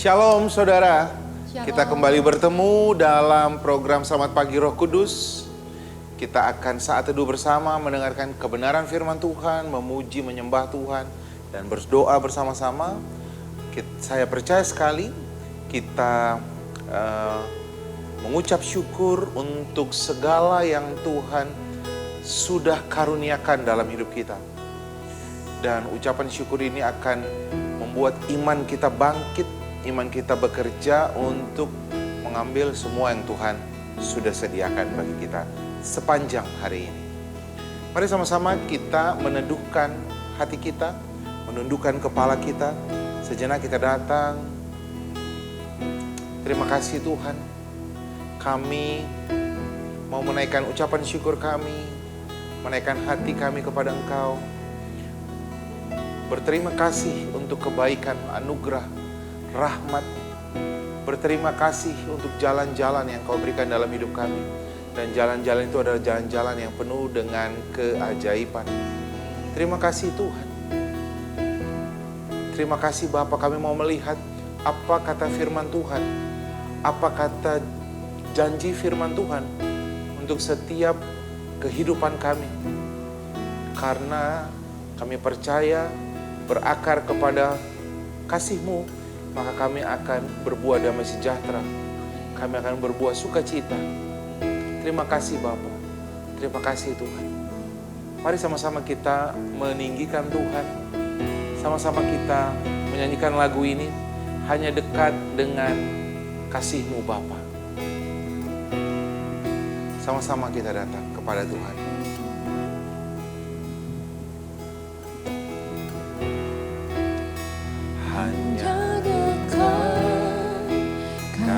Shalom saudara, Shalom. kita kembali bertemu dalam program Selamat Pagi Roh Kudus. Kita akan saat teduh bersama mendengarkan kebenaran firman Tuhan, memuji, menyembah Tuhan, dan berdoa bersama-sama. Saya percaya sekali kita mengucap syukur untuk segala yang Tuhan sudah karuniakan dalam hidup kita. Dan ucapan syukur ini akan membuat iman kita bangkit, iman kita bekerja untuk mengambil semua yang Tuhan sudah sediakan bagi kita sepanjang hari ini. Mari sama-sama kita meneduhkan hati kita, menundukkan kepala kita. Sejenak kita datang. Terima kasih Tuhan. Kami mau menaikkan ucapan syukur kami, menaikkan hati kami kepada Engkau. Berterima kasih untuk kebaikan, anugerah, rahmat. Berterima kasih untuk jalan-jalan yang Kau berikan dalam hidup kami. Dan jalan-jalan itu adalah jalan-jalan yang penuh dengan keajaiban. Terima kasih Tuhan. Terima kasih Bapa, kami mau melihat apa kata firman Tuhan. Apa kata janji firman Tuhan untuk setiap kehidupan kami. Karena kami percaya berakar kepada kasih-Mu, maka kami akan berbuah damai sejahtera. Kami akan berbuah sukacita. Terima kasih Bapa. Terima kasih Tuhan. Mari sama-sama kita meninggikan Tuhan. Sama-sama kita menyanyikan lagu ini. Hanya dekat dengan kasih-Mu Bapa. Sama-sama kita datang kepada Tuhan.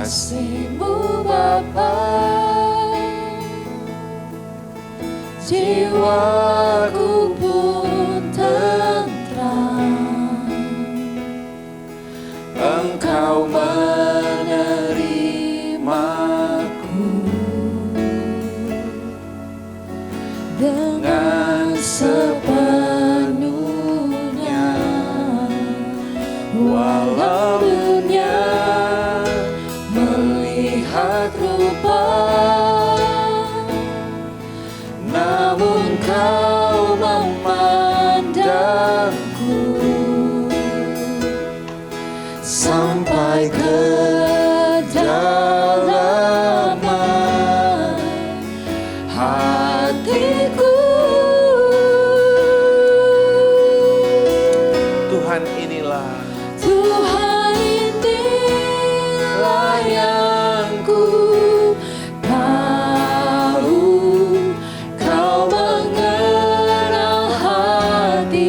Kasih-Mu Bapa, jiwaku pun tentram. Engkau menerimaku dengan sepenuhnya, walau dunia melihat rupa, namun Kau memandangku sampai ke dalaman hatiku. Tuhan inilah yang ku tahu. Kau mengenal hatiku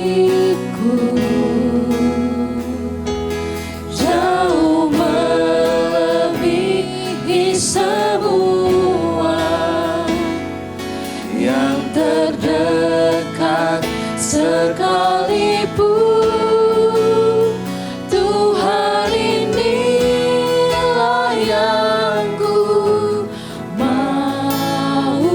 jauh melebihi semua yang terdekat sekalipun. Tuhan inilah yang ku mau.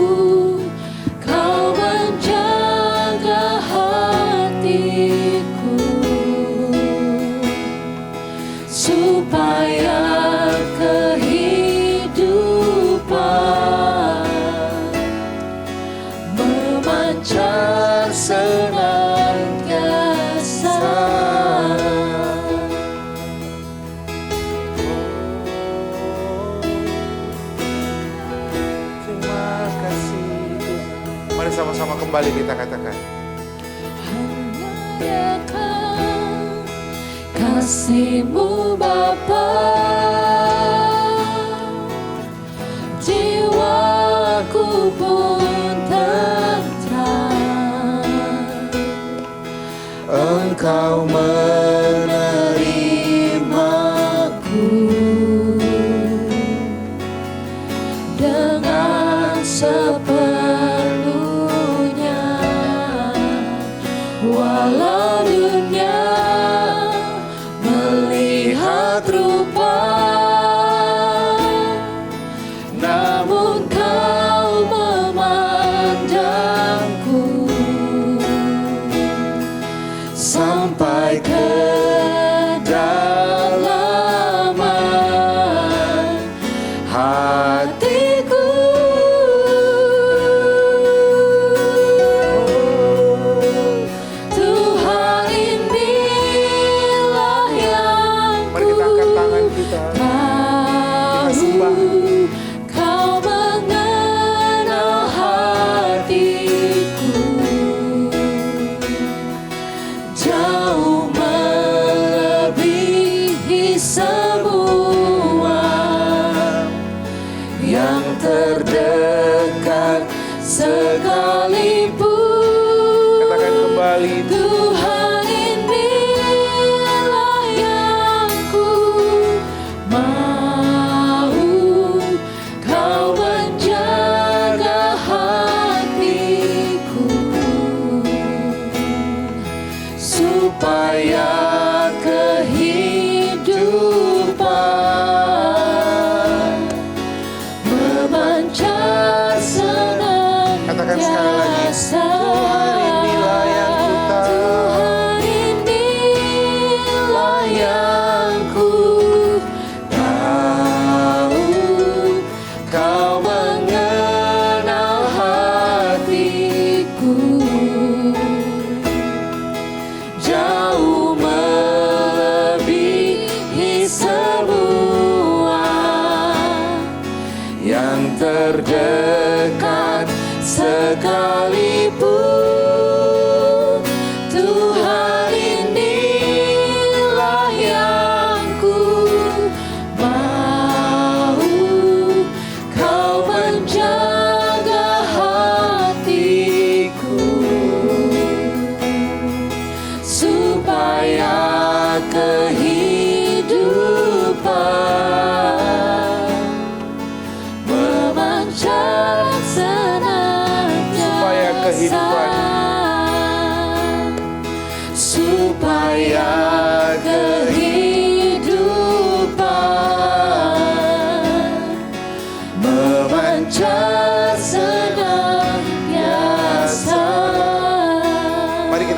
Kau menjaga hatiku supaya kehidupan memancar senantiasa. terima kasih Tuhan. Mari sama-sama kembali kita katakan. Hanya dekat kasih-Mu Bapa, jiwaku pun tentram. Engkau menerimaku dengan sepenuhnya, walau dunia melihat rupa, namun Kau memandangku sampai ke dalam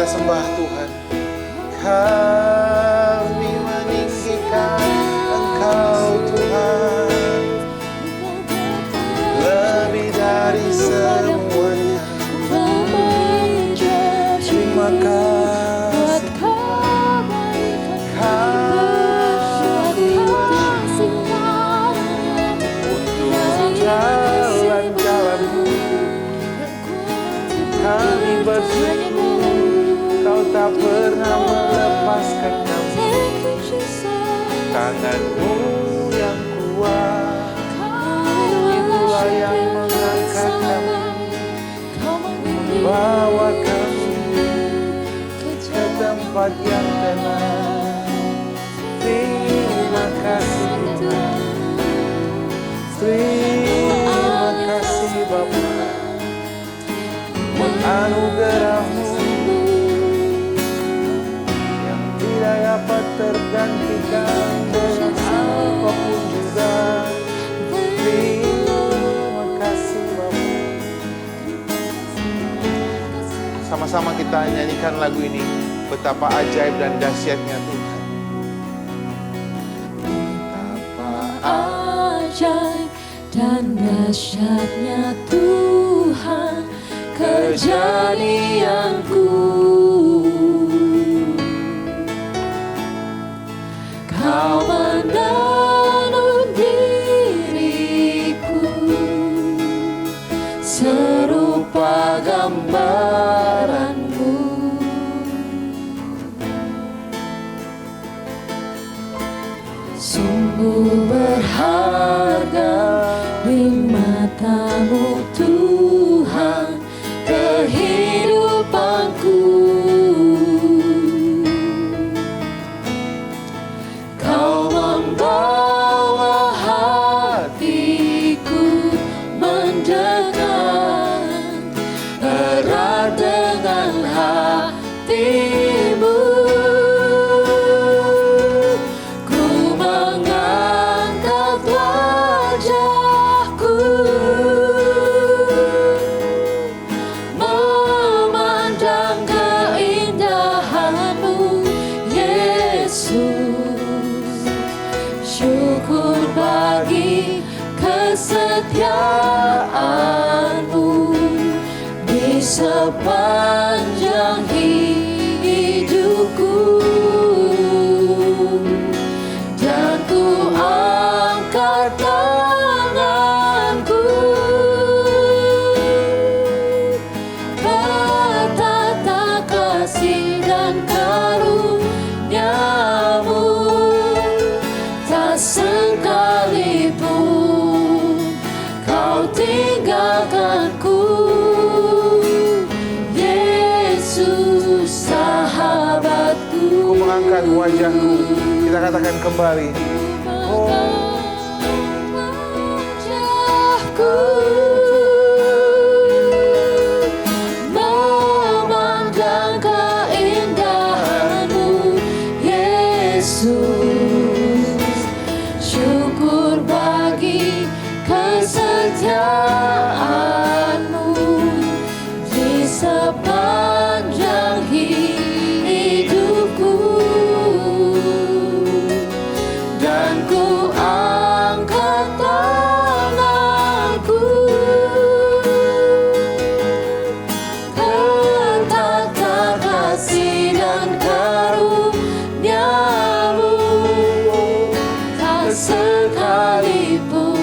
kita sembah Tuhan. Kami meninggikan Engkau Tuhan, lebih dari semuanya. Terima kasih kami bersyukur untuk jalan-jalan-Mu. Kami bersyukur Kau tak pernah melepaskan kami. Tangan-Mu yang kuat, itulah yang mengangkat kami, membawa kami ke tempat yang tenang. Terima kasih Tuhan. Terima kasih Bapa, buat anugerah-Mu yang tidak dapat tergantikan dengan apapun juga. Terima kasih Bapa. Sama-sama kita nyanyikan lagu ini. Betapa ajaib dan dahsyatnya Tuhan. Betapa Ajaib dan dahsyatnya Tuhan, kejadianku. Kau menenuh diriku serupa gambaran-Mu. Sungguh berharga di mata-Mu Tuhan kehidupanku. Kau membawa hatiku mendekat erat dengan hati-Mu. Ku mengangkat wajahku, memandang keindahan-Mu, Yesus. Syukur bagi kesetiaan-Mu di sepanjang hidupku. Dan ku angkat tanganku, betapa kasih dan karunia-Mu, tak sekalipun Kau tinggalkanku. Yesus sahabatku. Ku mengangkat wajahku. Kita katakan kembali. Wajahku, memandang keindahan-Mu, Yesus. Syukur bagi kesetiaan-Mu di sepanjang hidupku. Dan ku angkat tanganku, betapa kasih dan karunia-Mu, tak sekalipun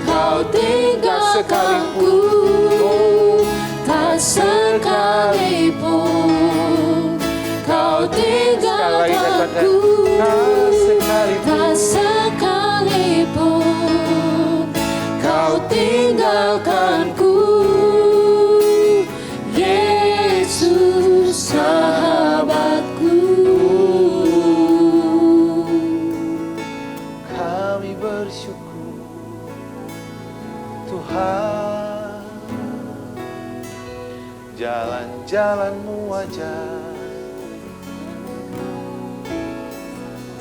Kau tinggalkanku, tak sekalipun Kau tinggalkanku, tak sekalipun Kau tinggalkanku. Yesus sahabatku. Kami bersyukur Tuhan, jalan-jalan-Mu ajaib.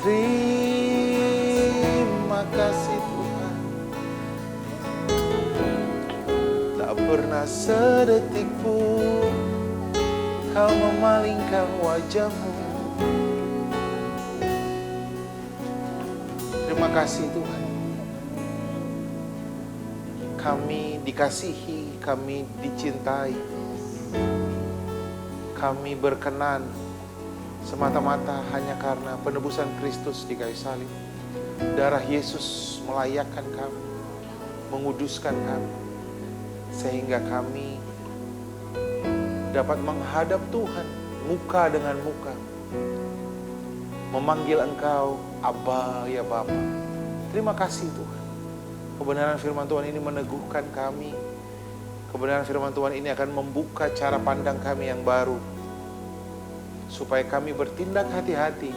Terima kasih Tuhan, tak pernah sedetik pun Kau memalingkan wajahmu. Terima kasih Tuhan. Kami dikasihi, kami dicintai. Kami berkenan semata-mata hanya karena penebusan Kristus di kayu salib. Darah Yesus melayakkan kami, menguduskan kami, sehingga kami dapat menghadap Tuhan muka dengan muka, memanggil Engkau Abba ya Bapa. Terima kasih Tuhan. Kebenaran firman Tuhan ini meneguhkan kami. Kebenaran firman Tuhan ini akan membuka cara pandang kami yang baru, supaya kami bertindak hati-hati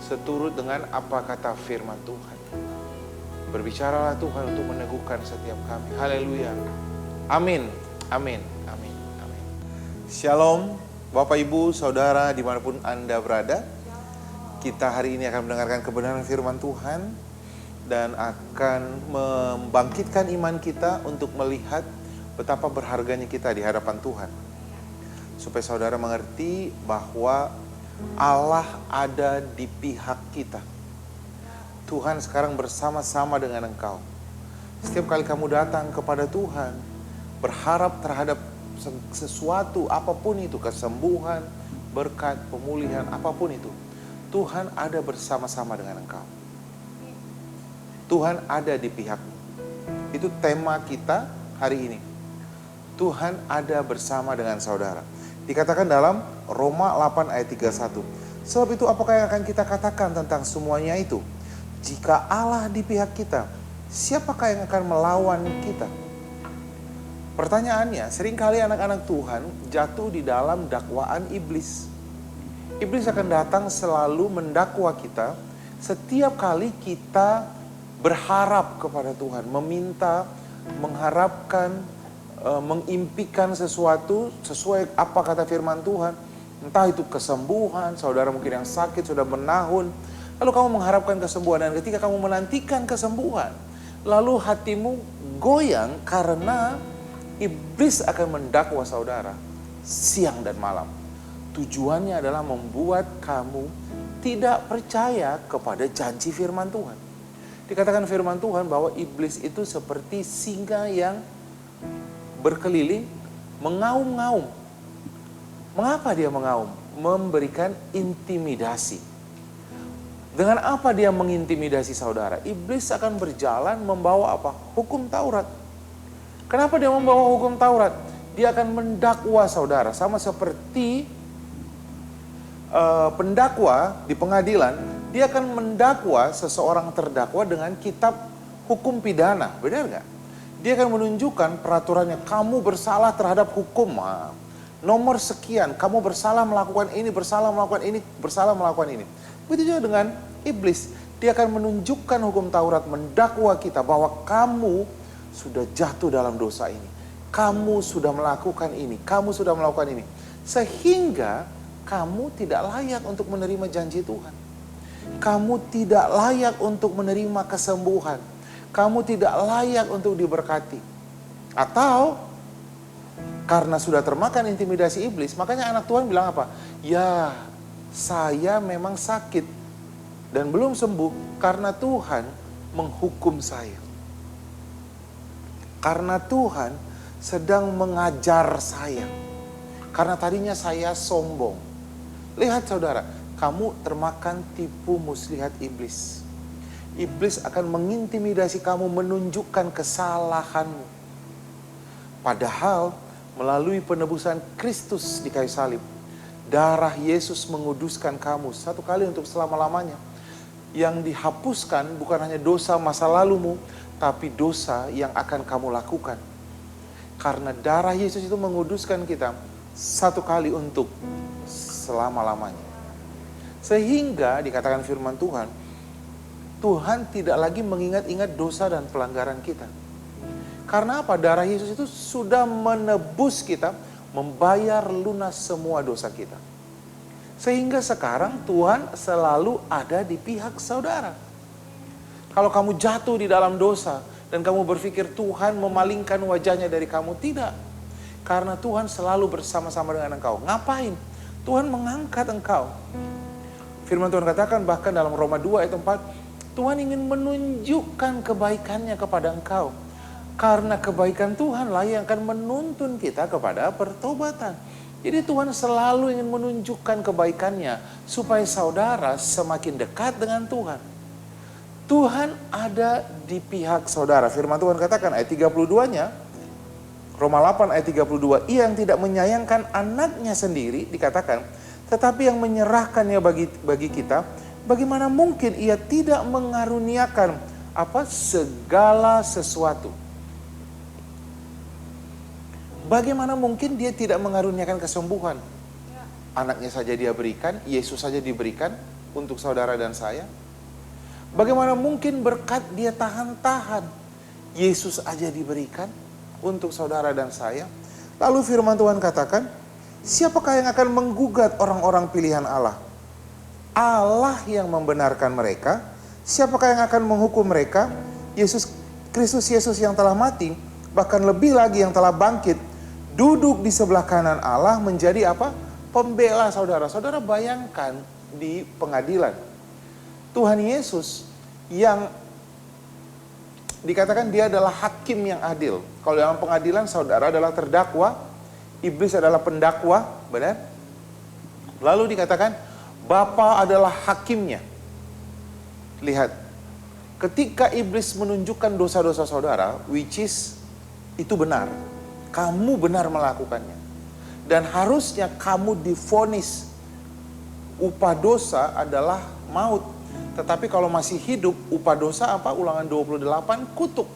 seturut dengan apa kata firman Tuhan. Berbicaralah Tuhan untuk meneguhkan setiap kami. Haleluya. Amin. Amin. Amin. Amin. Shalom Bapak Ibu Saudara dimanapun Anda berada. Kita hari ini akan mendengarkan kebenaran firman Tuhan dan akan membangkitkan iman kita untuk melihat betapa berharganya kita di hadapan Tuhan. Supaya saudara mengerti bahwa Allah ada di pihak kita. Tuhan sekarang bersama-sama dengan engkau. Setiap kali kamu datang kepada Tuhan, berharap terhadap sesuatu, apapun itu, kesembuhan, berkat, pemulihan, apapun itu, Tuhan ada bersama-sama dengan engkau. Tuhan ada di pihakmu. Itu tema kita hari ini. Tuhan ada bersama dengan saudara. Dikatakan dalam Roma 8 ayat 31. Sebab itu apakah yang akan kita katakan tentang semuanya itu? Jika Allah di pihak kita, siapakah yang akan melawan kita? Pertanyaannya, seringkali anak-anak Tuhan jatuh di dalam dakwaan iblis. Iblis akan datang selalu mendakwa kita setiap kali kita berharap kepada Tuhan, meminta, mengharapkan, mengimpikan sesuatu sesuai apa kata firman Tuhan. Entah itu kesembuhan, saudara mungkin yang sakit sudah menahun, lalu kamu mengharapkan kesembuhan, dan ketika kamu menantikan kesembuhan, lalu hatimu goyang karena iblis akan mendakwa saudara siang dan malam. Tujuannya adalah membuat kamu tidak percaya kepada janji firman Tuhan. Dikatakan firman Tuhan bahwa iblis itu seperti singa yang berkeliling, mengaum-ngaum. Mengapa dia mengaum? Memberikan intimidasi. Dengan apa dia mengintimidasi saudara? Iblis akan berjalan membawa apa? Hukum Taurat. Kenapa dia membawa hukum Taurat? Dia akan mendakwa saudara. Sama seperti pendakwa di pengadilan, dia akan mendakwa seseorang terdakwa dengan kitab hukum pidana. Benar nggak? Dia akan menunjukkan peraturannya. Kamu bersalah terhadap hukum. Nomor sekian, kamu bersalah melakukan ini, bersalah melakukan ini, bersalah melakukan ini. Begitu juga dengan iblis. Dia akan menunjukkan hukum Taurat, mendakwa kita bahwa kamu sudah jatuh dalam dosa ini. Kamu sudah melakukan ini, kamu sudah melakukan ini. Sehingga kamu tidak layak untuk menerima janji Tuhan. Kamu tidak layak untuk menerima kesembuhan. Kamu tidak layak untuk diberkati. Atau karena sudah termakan intimidasi iblis, makanya anak Tuhan bilang apa? Ya, saya memang sakit dan belum sembuh karena Tuhan menghukum saya. Karena Tuhan sedang mengajar saya. Karena tadinya saya sombong. Lihat saudara, kamu termakan tipu muslihat iblis. Iblis akan mengintimidasi kamu, menunjukkan kesalahanmu. Padahal melalui penebusan Kristus di kayu salib, darah Yesus menguduskan kamu satu kali untuk selama-lamanya. Yang dihapuskan bukan hanya dosa masa lalumu, tapi dosa yang akan kamu lakukan. Karena darah Yesus itu menguduskan kita satu kali untuk selama-lamanya. Sehingga dikatakan firman Tuhan, Tuhan tidak lagi mengingat-ingat dosa dan pelanggaran kita. Karena apa? Darah Yesus itu sudah menebus kita, membayar lunas semua dosa kita. Sehingga sekarang Tuhan selalu ada di pihak saudara. Kalau kamu jatuh di dalam dosa dan kamu berpikir Tuhan memalingkan wajahnya dari kamu, tidak. Karena Tuhan selalu bersama-sama dengan engkau. Ngapain? Tuhan mengangkat engkau. Firman Tuhan katakan bahkan dalam Roma 2 ayat 4, Tuhan ingin menunjukkan kebaikannya kepada engkau. Karena kebaikan Tuhanlah yang akan menuntun kita kepada pertobatan. Jadi Tuhan selalu ingin menunjukkan kebaikannya supaya saudara semakin dekat dengan Tuhan. Tuhan ada di pihak saudara. Firman Tuhan katakan ayat 32-nya, Roma 8 ayat 32, Ia yang tidak menyayangkan anaknya sendiri, dikatakan, tetapi yang menyerahkannya bagi kita, bagaimana mungkin Ia tidak mengaruniakan segala sesuatu? Bagaimana mungkin Dia tidak mengaruniakan kesembuhan? Anaknya saja Dia berikan, Yesus saja diberikan untuk saudara dan saya. Bagaimana mungkin berkat Dia tahan-tahan? Yesus aja diberikan untuk saudara dan saya. Lalu firman Tuhan katakan, siapakah yang akan menggugat orang-orang pilihan Allah? Allah yang membenarkan mereka. Siapakah yang akan menghukum mereka? Kristus Yesus yang telah mati, bahkan lebih lagi yang telah bangkit, duduk di sebelah kanan Allah menjadi pembela saudara. Saudara bayangkan di pengadilan, Tuhan Yesus yang dikatakan Dia adalah hakim yang adil. Kalau dalam pengadilan saudara adalah terdakwa, iblis adalah pendakwa, benar? Lalu dikatakan Bapa adalah hakimnya. Lihat, ketika iblis menunjukkan dosa-dosa saudara, which is itu benar, kamu benar melakukannya, dan harusnya kamu divonis upah dosa adalah maut. Tetapi kalau masih hidup, upah dosa Ulangan 28, kutuk.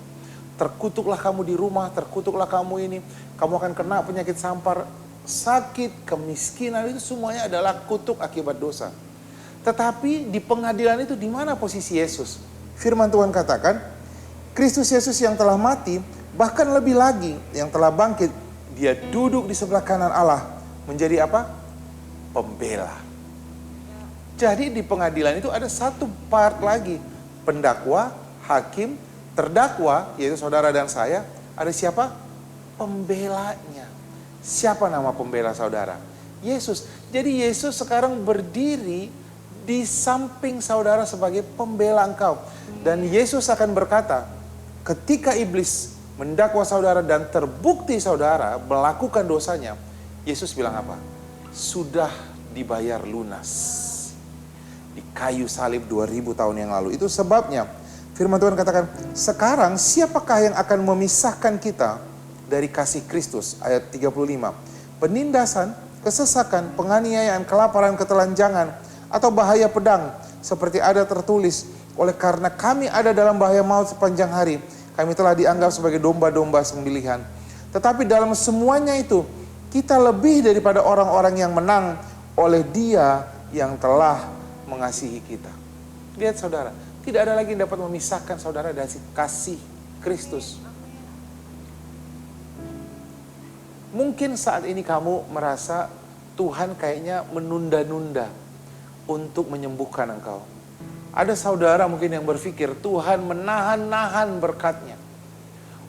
Terkutuklah kamu di rumah, terkutuklah kamu ini. Kamu akan kena penyakit sampar, sakit, kemiskinan, itu semuanya adalah kutuk akibat dosa. Tetapi di pengadilan itu di mana posisi Yesus? Firman Tuhan katakan, Kristus Yesus yang telah mati, bahkan lebih lagi yang telah bangkit, Dia duduk di sebelah kanan Allah menjadi pembela. Jadi di pengadilan itu ada satu part lagi, pendakwa, hakim, terdakwa, yaitu saudara dan saya. Ada siapa? Pembelanya. Siapa nama pembela saudara? Yesus. Jadi Yesus sekarang berdiri di samping saudara sebagai pembela engkau. Dan Yesus akan berkata, ketika iblis mendakwa saudara dan terbukti saudara melakukan dosanya, Yesus bilang apa? Sudah dibayar lunas. Di kayu salib 2000 tahun yang lalu. Itu sebabnya firman Tuhan katakan, sekarang siapakah yang akan memisahkan kita dari kasih Kristus? Ayat 35. Penindasan, kesesakan, penganiayaan, kelaparan, ketelanjangan, atau bahaya pedang, seperti ada tertulis, oleh karena kami ada dalam bahaya maut sepanjang hari, kami telah dianggap sebagai domba-domba sembelihan. Tetapi dalam semuanya itu, kita lebih daripada orang-orang yang menang oleh Dia yang telah mengasihi kita. Lihat saudara, tidak ada lagi yang dapat memisahkan saudara dari kasih Kristus. Mungkin saat ini kamu merasa Tuhan kayaknya menunda-nunda untuk menyembuhkan engkau. Ada saudara mungkin yang berpikir Tuhan menahan-nahan berkatnya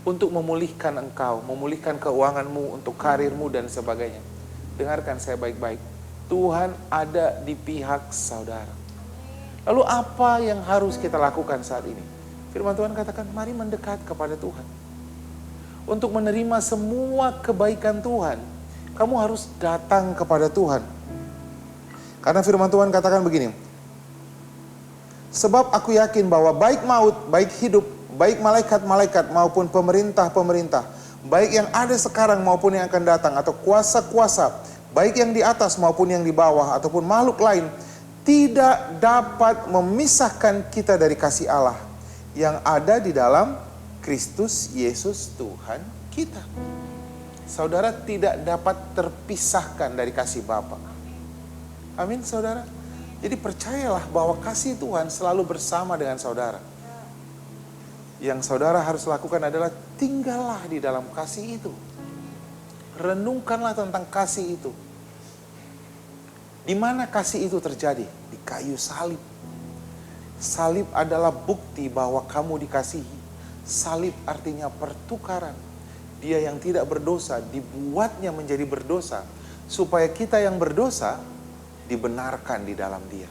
untuk memulihkan engkau, memulihkan keuanganmu, untuk karirmu dan sebagainya. Dengarkan saya baik-baik. Tuhan ada di pihak saudara. Lalu apa yang harus kita lakukan saat ini? Firman Tuhan katakan, mari mendekat kepada Tuhan. Untuk menerima semua kebaikan Tuhan, kamu harus datang kepada Tuhan. Karena firman Tuhan katakan begini, sebab aku yakin bahwa baik maut, baik hidup, baik malaikat-malaikat maupun pemerintah-pemerintah, baik yang ada sekarang maupun yang akan datang, atau kuasa-kuasa, baik yang di atas maupun yang di bawah, ataupun makhluk lain, tidak dapat memisahkan kita dari kasih Allah yang ada di dalam Kristus Yesus Tuhan kita. Saudara tidak dapat terpisahkan dari kasih Bapa. Amin saudara. Jadi percayalah bahwa kasih Tuhan selalu bersama dengan saudara. Yang saudara harus lakukan adalah tinggallah di dalam kasih itu. Renungkanlah tentang kasih itu. Di mana kasih itu terjadi? Di kayu salib. Salib adalah bukti bahwa kamu dikasihi. Salib artinya pertukaran. Dia yang tidak berdosa dibuatnya menjadi berdosa supaya kita yang berdosa dibenarkan di dalam Dia.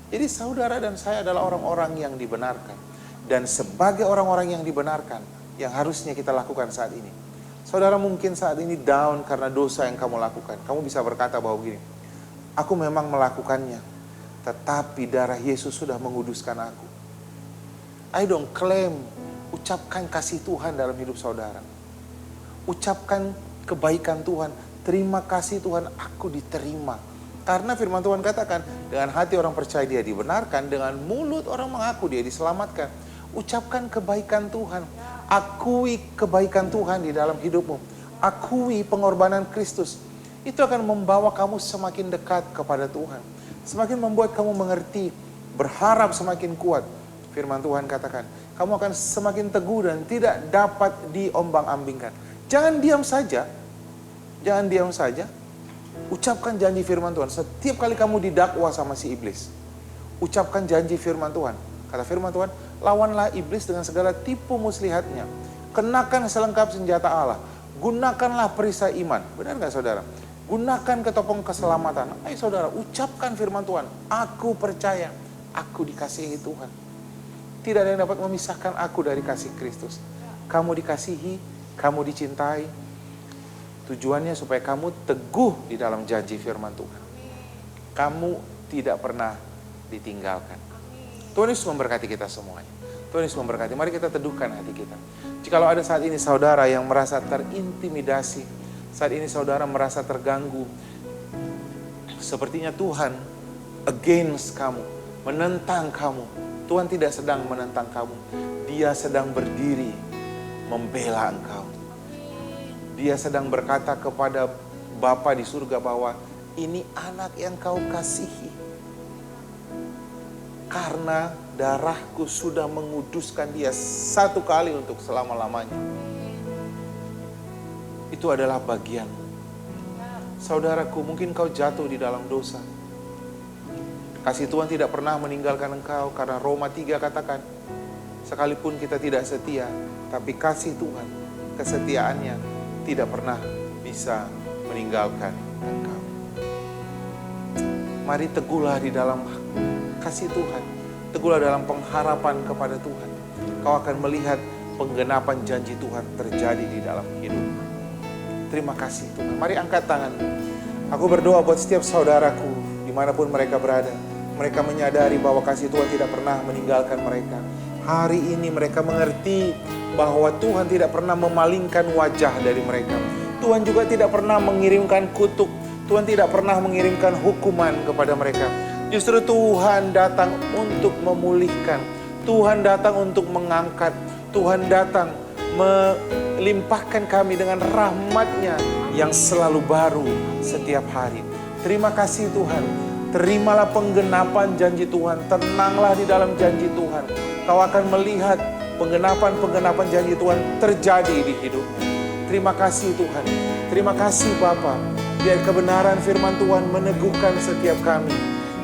Jadi saudara dan saya adalah orang-orang yang dibenarkan. Dan sebagai orang-orang yang dibenarkan, yang harusnya kita lakukan saat ini. Saudara mungkin saat ini down karena dosa yang kamu lakukan. Kamu bisa berkata bahwa begini, aku memang melakukannya, tetapi darah Yesus sudah menguduskan aku. I don't claim, ucapkan kasih Tuhan dalam hidup saudara. Ucapkan kebaikan Tuhan, terima kasih Tuhan, aku diterima. Karena firman Tuhan katakan, dengan hati orang percaya dia dibenarkan, dengan mulut orang mengaku dia diselamatkan. Ucapkan kebaikan Tuhan, akui kebaikan Tuhan di dalam hidupmu, akui pengorbanan Kristus. Itu akan membawa kamu semakin dekat kepada Tuhan, semakin membuat kamu mengerti, berharap semakin kuat. Firman Tuhan katakan, kamu akan semakin teguh dan tidak dapat diombang-ambingkan. Jangan diam saja, jangan diam saja. Ucapkan janji firman Tuhan. Setiap kali kamu didakwa sama si iblis, ucapkan janji firman Tuhan. Kata firman Tuhan, lawanlah iblis dengan segala tipu muslihatnya. Kenakan selengkap senjata Allah. Gunakanlah perisai iman. Benar gak saudara? Gunakan ketopong keselamatan. Ayo saudara, ucapkan firman Tuhan. Aku percaya, aku dikasihi Tuhan. Tidak ada yang dapat memisahkan aku dari kasih Kristus. Kamu dikasihi, kamu dicintai. Tujuannya supaya kamu teguh di dalam janji firman Tuhan. Kamu tidak pernah ditinggalkan. Tuhan Yesus memberkati kita semuanya. Tuhan Yesus memberkati. Mari kita teduhkan hati kita. Jikalau ada saat ini saudara yang merasa terintimidasi, saat ini saudara merasa terganggu, sepertinya Tuhan against kamu, menentang kamu. Tuhan tidak sedang menentang kamu. Dia sedang berdiri membela engkau. Dia sedang berkata kepada Bapa di surga bahwa ini anak yang kau kasihi. Karena darahku sudah menguduskan dia satu kali untuk selama-lamanya. Itu adalah bagian. Saudaraku, mungkin kau jatuh di dalam dosa. Kasih Tuhan tidak pernah meninggalkan engkau, karena Roma 3 katakan, sekalipun kita tidak setia, tapi kasih Tuhan, kesetiaannya tidak pernah bisa meninggalkan engkau. Mari teguhlah di dalam kasih Tuhan. Teguhlah dalam pengharapan kepada Tuhan. Kau akan melihat penggenapan janji Tuhan terjadi di dalam hidup. Terima kasih Tuhan. Mari angkat tanganmu. Aku berdoa buat setiap saudaraku dimanapun mereka berada. Mereka menyadari bahwa kasih Tuhan tidak pernah meninggalkan mereka. Hari ini mereka mengerti bahwa Tuhan tidak pernah memalingkan wajah dari mereka. Tuhan juga tidak pernah mengirimkan kutuk. Tuhan tidak pernah mengirimkan hukuman kepada mereka. Justru Tuhan datang untuk memulihkan. Tuhan datang untuk mengangkat. Tuhan datang melimpahkan kami dengan rahmat-Nya yang selalu baru setiap hari. Terima kasih Tuhan. Terimalah penggenapan janji Tuhan. Tenanglah di dalam janji Tuhan. Kau akan melihat penggenapan janji Tuhan terjadi di hidup. Terima kasih Tuhan. Terima kasih Bapa. Biar kebenaran firman Tuhan meneguhkan setiap kami.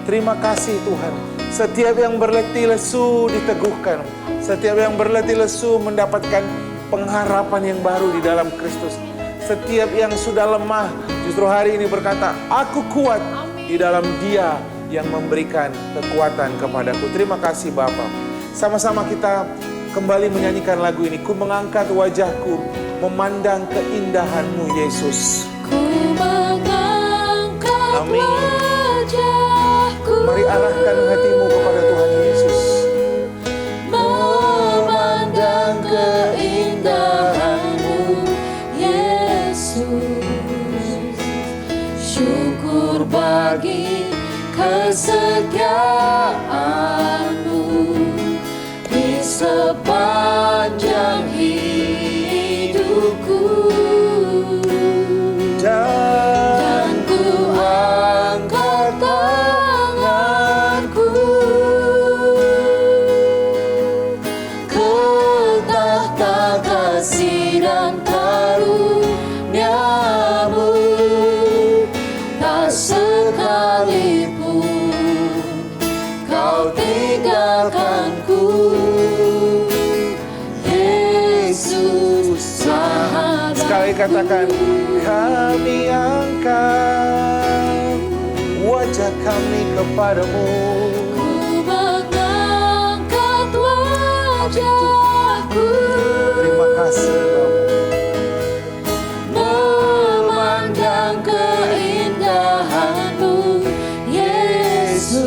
Terima kasih Tuhan. Setiap yang berletih lesu diteguhkan. Setiap yang berletih lesu mendapatkan pengharapan yang baru di dalam Kristus. Setiap yang sudah lemah justru hari ini berkata, aku kuat di dalam Dia yang memberikan kekuatan kepadaku. Terima kasih Bapa. Sama-sama kita kembali menyanyikan lagu ini. Ku mengangkat wajahku memandang keindahan-Mu Yesus. Ku mengangkat wajahku. Mari arahkan hatimu kepada Tuhan Yesus. Memandang keindahan-Mu Yesus. Syukur bagi kesetiaan-Mu di sepanjang hidupku. Dan ku angkat tanganku ke tahta kasih dan karunia-Mu. Tak sekalipun Kau tinggalkanku, Yesus sahabatku. Sekali katakan, kami angkat wajah kami kepadamu. Ku mengangkat wajahku, Terima kasih Bapa. memandang keindahan-Mu, Yesus.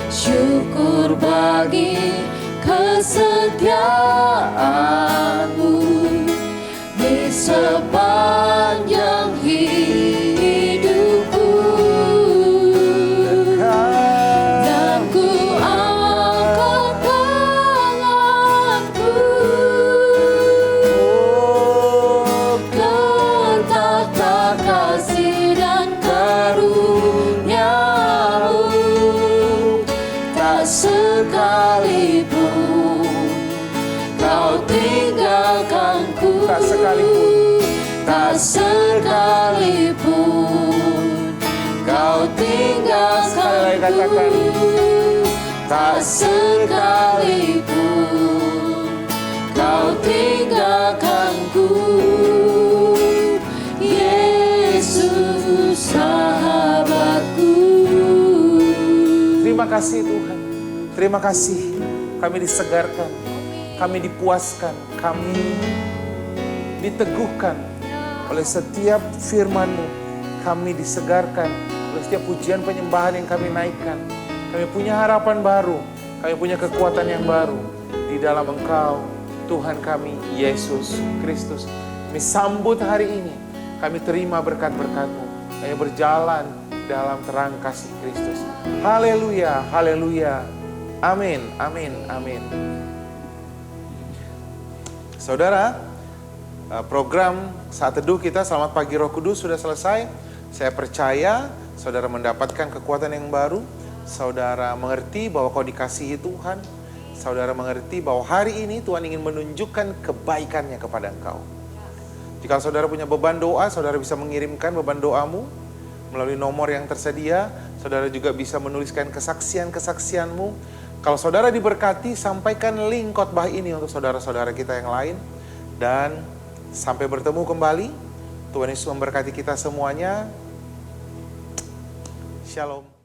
Syukur bagi kesetiaan-Mu di sepanjang hidupku. Dan ku angkat tanganku ke tahta kasih dan karunia-Mu. Tak sekalipun Kau tinggalkanku, Tak sekalipun, tak sekalipun Kau Sekali lagi katakan. tinggalkanku, tak sekalipun Kau tinggalkanku, Yesus sahabatku. Terima kasih Tuhan. Terima kasih. Kami disegarkan, kami dipuaskan, kami diteguhkan oleh setiap firman-Mu. Kami disegarkan oleh setiap pujian penyembahan yang kami naikkan. Kami punya harapan baru, kami punya kekuatan yang baru di dalam Engkau, Tuhan kami, Yesus Kristus. Kami sambut hari ini, kami terima berkat-berkat-Mu. Kami berjalan dalam terang kasih Kristus. Haleluya, haleluya. Amin, amin, amin. Saudara, program Saat Teduh kita Selamat Pagi Roh Kudus sudah selesai. Saya percaya saudara mendapatkan kekuatan yang baru. Saudara mengerti bahwa kau dikasihi Tuhan. Saudara mengerti bahwa hari ini Tuhan ingin menunjukkan kebaikannya kepada engkau. Jika saudara punya beban doa, saudara bisa mengirimkan beban doamu melalui nomor yang tersedia. Saudara juga bisa menuliskan kesaksian-kesaksianmu. Kalau saudara diberkati, sampaikan link khotbah ini untuk saudara-saudara kita yang lain. Dan sampai bertemu kembali. Tuhan Yesus memberkati kita semuanya. Shalom.